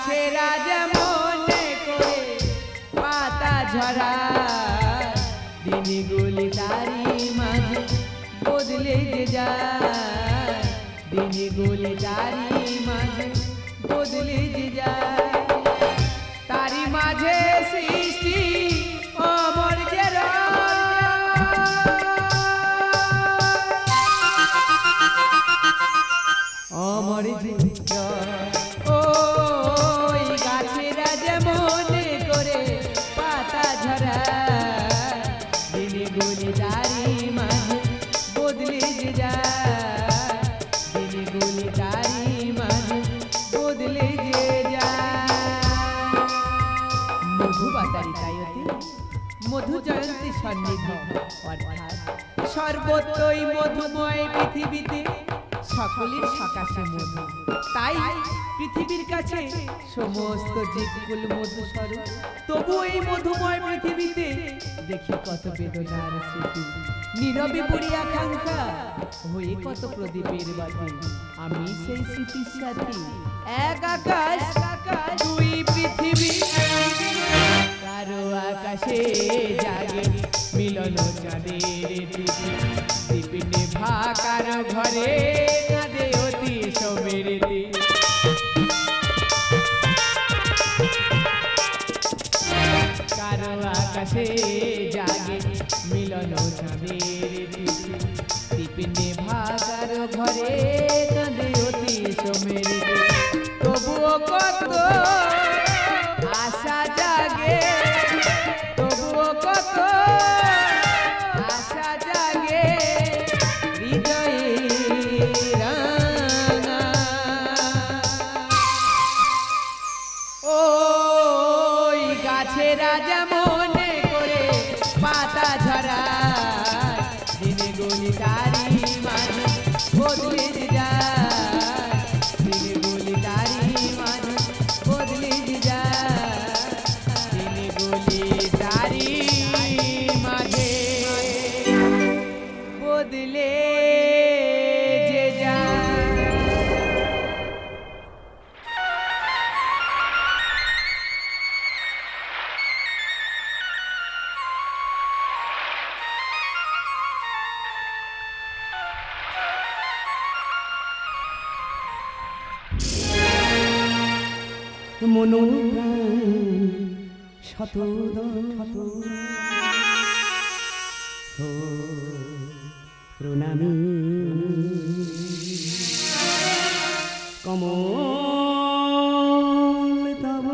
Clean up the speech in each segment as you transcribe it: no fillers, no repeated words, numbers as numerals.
গাছেরা যেমনে করে পাতা ঝরা দিনগুলি তারি মাঝে বদলে যে যায় দিনগুলি তারি মাঝে বদলে যে যায় তারি মাঝে সৃষ্টি অমর যে অমর যে ওই গাছেরা যেমনে করে পাতা ঝরা দিনগুলি তারি মাঝে বদলে যে যায় দিনগুলি তারি মাঝে বদলে যে যায় মধুবাতারিকায়তে মধু জয়ন্তী সন্নিধ অর্থাৎ সর্বত্রই মধুময় পৃথিবীতে সকলের সকাশে মধু তাই পৃথিবীর কাছে সমস্ত জীবকুল মধুস্বরূপ তবু এই মধুময় পৃথিবীতে দেখি কত বেদনার স্মৃতি নীরবে পড়ি আকাঙ্ক্ষা হয়ে কত প্রদীপের বাতি আমি সেই স্মৃতির সাথী এক আকাশ দুই পৃথিবী কারো আকাশে জাগে মিলন চাঁদের দীপে নেভা কারো ঘরে কাঁদে অতি সমৃদ্ধি কারো আকাশে জাগে মিলন চাঁদের দীপে নেভা কারো ঘরে কাঁদে অতি সমৃদ্ধি তবুও কত আশা জাগে তবুও কত আশা জাগে হৃদয়ে রাঙা ওই গাছেরা যেমনে করে পাতা ঝরা দিনগুলি তারি মাঝে বদলে যায় দিনগুলি তারি মাঝে বদলে যায় দিনগুলি তারি মাঝে বদলে যে যায় মনোপ্রাণ শত প্রণামী কমল তব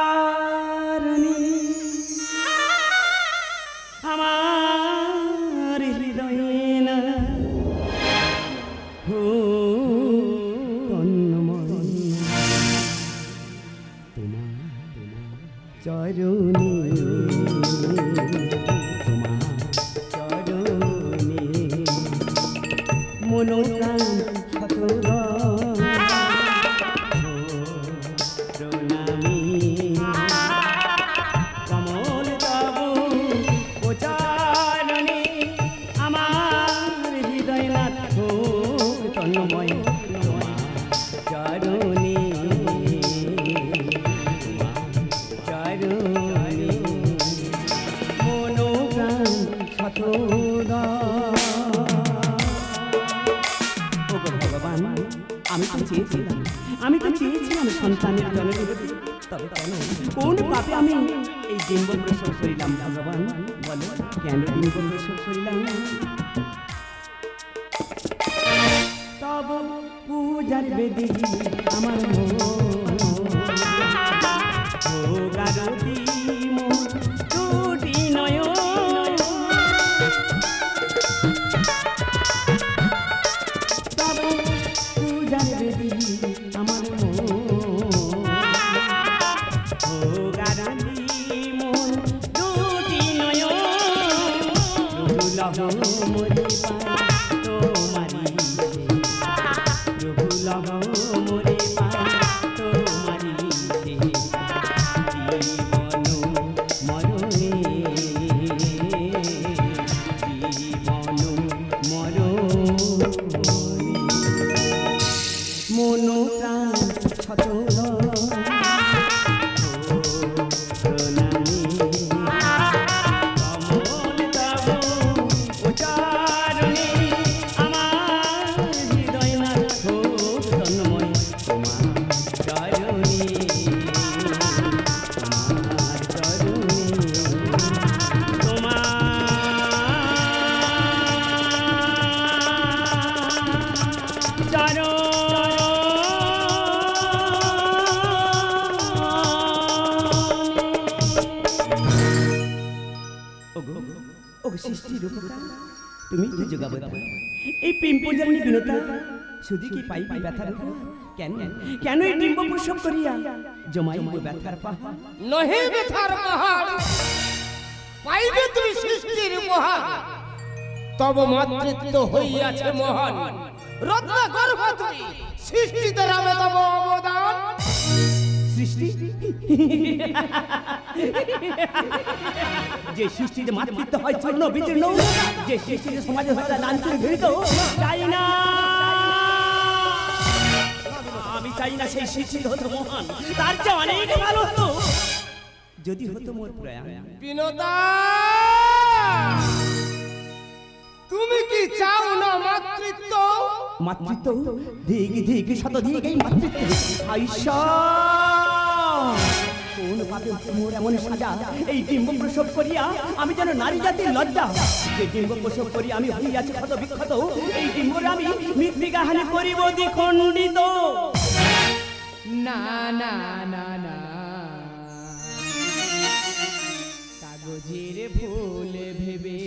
উচ্চারণী আমার হৃদয়ে না চরণী তোমার চরণী মনোপ্রাণ শত প্রণামী কমল তব উচ্চারণী আমার হৃদয় নাথ তন্ময় তোমার চরণী ভগবান আমি তো চেয়েছিলাম সন্তানের জন্ম তবে কেন কোন পাপে আমি এই ডিম্ব প্রসব করিলাম ভগবান বলো কেন ডিম্ব প্রসব করিলাম তব পূজার বেদি আমার জীবন মরণে তুমি তো যোগাবো এই প্রেম পূজারিণী বিনতা শুধু কি পাই ব্যথার কেন কেন এই ডিম্ব প্রসব করিয়া জমাইব ব্যথার পাহাড় নহে ব্যথার পাহাড় পাইবে তুমি সৃষ্টির উপহার তব মাতৃত্ব হইয়াছে মহান রত্ন গর্ভ তুমি সৃষ্টিতে রামে তব অবদান সৃষ্টি যে সৃষ্টিতে মাতৃত্ব হয় চূর্ণ বিচূর্ণ যে সৃষ্টিতে সমাজে হত্যা লাঞ্ছন ঘৃণিত চাই না আমি চাই না সেই সৃষ্টি হতো মহান তার চেয়ে অনেক ভালো হতো যদি হতো মোর প্রয়াণ বিনোদা তুমি কি চাও না মাতৃত্ব মাতৃত্ব ধিক ধিক শত ধিক এই মাতৃত্ব আইসা কোন পাপে মোর এমন সাজা এই ডিম্ব প্রসব করিয়া আমি যেন নারী জাতির লজ্জা যে ডিম্ব প্রসব করি আমি হইয়াছি ক্ষত বিক্ষত এই ডিম্বরে আমি মৃত্তিকাহানি করিব দ্বিখণ্ডিত না না না না কাগজের ফুল ভেবে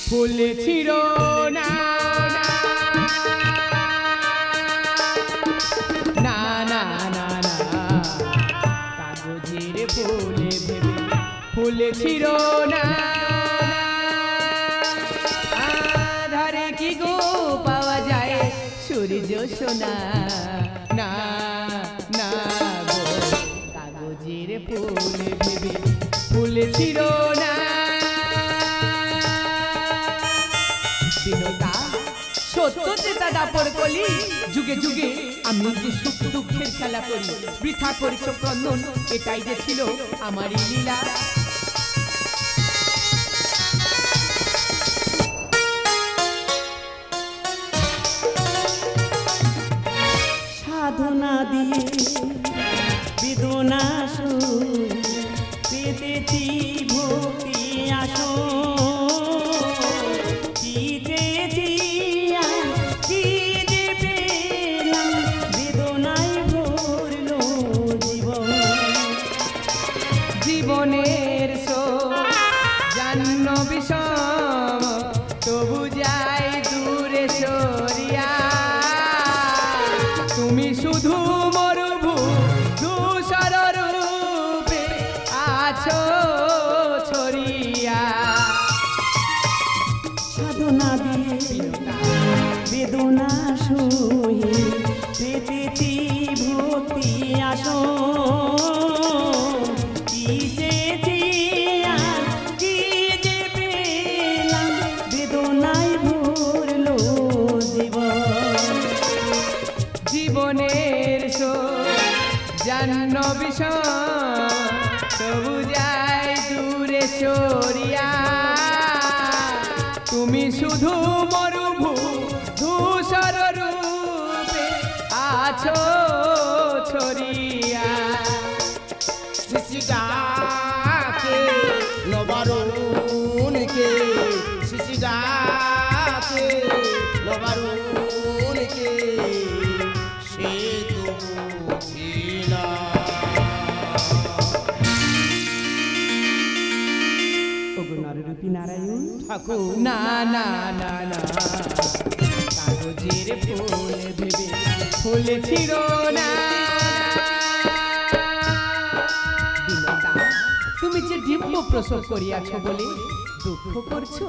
ফুল ছিল না না না না না কাগজের ফুল ভেবে ফুল ছিল না আধারে কি গো পাওয়া যায় সূর্য সোনা না না গো কাগজের ফুল ভেবে ফুল ছিল না বিনোদা সত্যতে তা দাপর কলি যুগে যুগে আমি যে সুখ দুঃখের খেলা করি বৃথা করিছ ক্রন্দন এটাই যে ছিল আমারই লীলা সাধনা দিয়ে বেদনা পেতেছি ভক্তি আসো কি চেয়েছি কি যে পেলাম বেদনায় ভরল জীবন জীবনের জান্ন বিষম তবু যাই দূরে সরিয়া তুমি শুধু মরুভূ ধূসর রূপে আছো ছড়িয়া সাধনা দিয়ে বেদনা সহে পেতেছি ভক্তি আসো কি চেয়েছি কি যে পেলাম বেদনায় ভরল জীবন জীবনের জান্ন বিষম তবু যাই দূরে সরিয়া তুমি শুধু মরুভূ ধূসর রূপে আছো ছড়িয়া শিশিডাকে নবারুণকে শিশিডাকে নবারুণকে সে তো বুঝিলা রূপী নারায়ণ ঠাকুর না না না না কাগজের ফুল ভেবে ফুল ছিল না বিনোদা তুমি যে ডিম্ব প্রসব করিয়াছ বলে দুঃখ করছো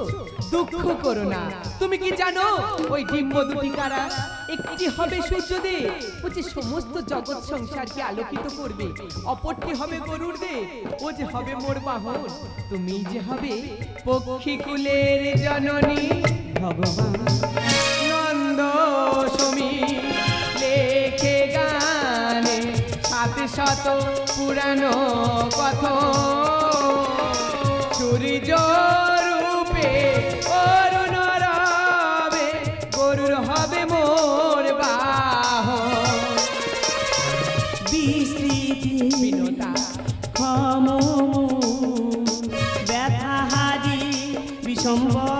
দুঃখ করো না তুমি কি জানো ওই ডিম্ব দুটি কারা একটি হবে সূর্যদেব ও যে সমস্ত জগৎ সংসারকে আলোকিত করবে অপরটি হবে গরুড়দেব ও যে হবে মোর বাহন তুমি যে হবে পক্ষী কুলের জননী ভগবান নন্দ সমী লেখে গানে 700 পুরানো কথা সূর্য রূপে অরুণ রবে গরুর হবে মোর বাহন বিস্মৃতি বিনোদা ক্ষম ব্যথাহারি বিসম্বর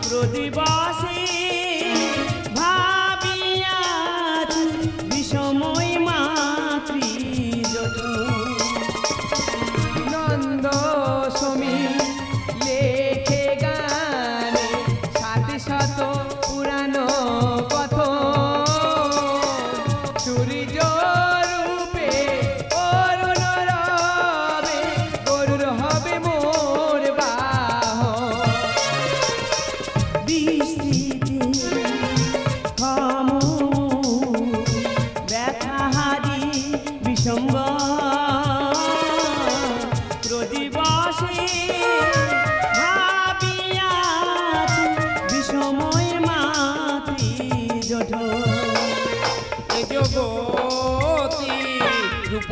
প্রতিবাসে ভাবিয়াছি বিষময় মাতৃ যত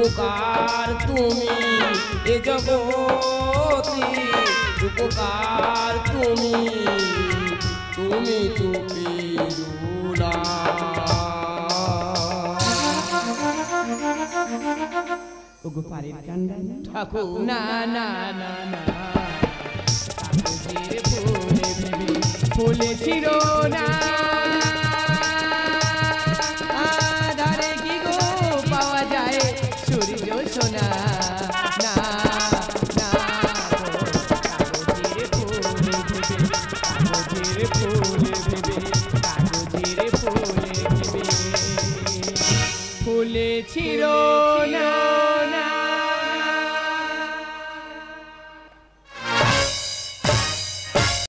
রূপকার তুমি এ জগতে, রূপকার তুমি তুমি তো পেরুনা। ওগো পারের কান্ডায় ঠাকুর না না না না কাগজের ফুলে ভেবে ফুলেছিল না, আধারে কি গো পাওয়া যায় সূর্য সোনা, না না গো, কাগজের ফুলে ভেবে, কাগজের ফুলে ভেবে, কাগজের ফুলে ভেবে ফুলেছিল না।